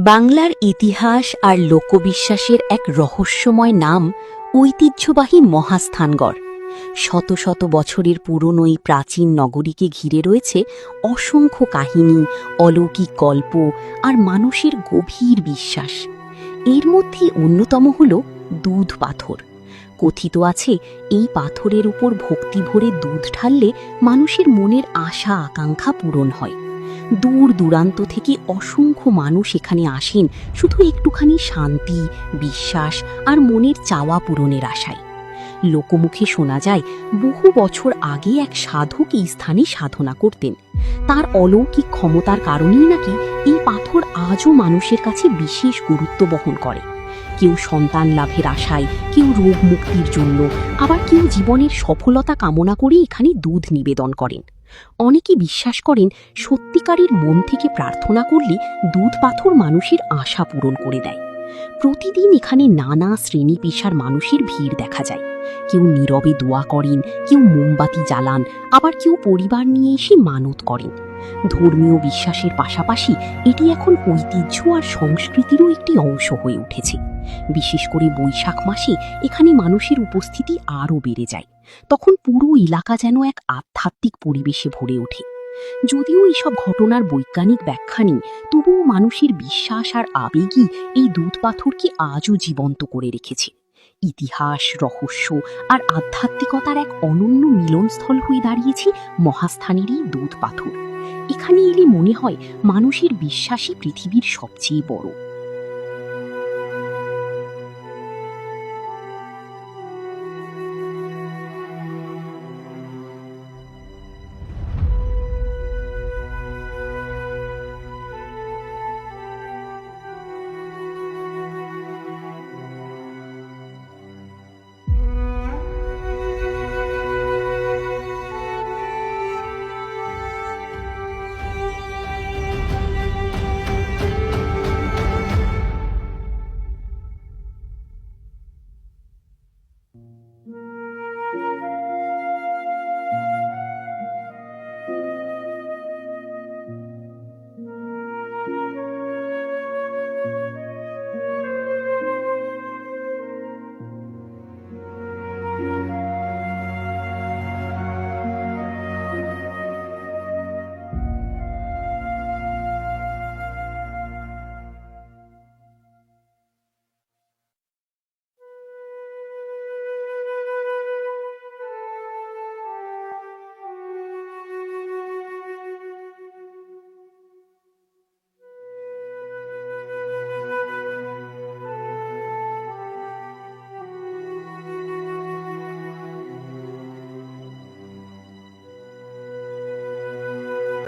বাংলার ইতিহাস আর লোকবিশ্বাসের এক রহস্যময় নাম ঐতিহ্যবাহী মহাস্থানগড়। শত শত বছরের পুরনো এই প্রাচীন নগরীকে ঘিরে রয়েছে অসংখ্য কাহিনী, অলৌকিক গল্প আর মানুষের গভীর বিশ্বাস। এর মধ্যে অন্যতম হল দুধ পাথর। কথিত আছে এই পাথরের উপর ভক্তি ভরে দুধ ঢাললে মানুষের মনের আশা আকাঙ্ক্ষা পূরণ হয়। দূর দূরান্ত থেকে অসংখ্য মানুষ এখানে আসেন শুধু একটুখানি শান্তি, বিশ্বাস আর মনের চাওয়া পূরণের আশায়। লোকমুখে শোনা যায় বহু বছর আগে এক সাধক এই স্থানে সাধনা করতেন। তার অলৌকিক ক্ষমতার কারণেই নাকি এই পাথর আজও মানুষের কাছে বিশেষ গুরুত্ব বহন করে। কেউ সন্তান লাভের আশায়, কেউ রোগ মুক্তির জন্য, আবার কেউ জীবনের সফলতা কামনা করে এখানে দুধ নিবেদন করেন। অনেকে বিশ্বাস করেন সত্যিকারের মন থেকে প্রার্থনা করলে দুধ পাথর মানুষের আশা পূরণ করে দেয়। প্রতিদিন এখানে নানা শ্রেণী পেশার মানুষের ভিড় দেখা যায়। কেউ নীরবে দোয়া করেন, কেউ মোমবাতি জ্বালান, আবার কেউ পরিবার নিয়ে এসে মানত করেন। ধর্মীয় বিশ্বাসের পাশাপাশি এটি এখন ঐতিহ্য আর সংস্কৃতিরও একটি অংশ হয়ে উঠেছে। বিশেষ করে বৈশাখ মাসে এখানে মানুষের উপস্থিতি আরও বেড়ে যায়। তখন পুরো এলাকা যেন এক আধ্যাত্মিক পরিবেশে ভরে ওঠে। যদিও এইসব ঘটনার বৈজ্ঞানিক ব্যাখ্যা নেই, তবুও মানুষের বিশ্বাস আর আবেগই এই দুধ পাথরকে আজও জীবন্ত করে রেখেছে। ইতিহাস, রহস্য আর আধ্যাত্মিকতার এক অনন্য মিলনস্থল হয়ে দাঁড়িয়েছে মহাস্থানের এই দুধ পাথর। এখানে এলে মনে হয় মানুষের বিশ্বাসই পৃথিবীর সবচেয়ে বড়।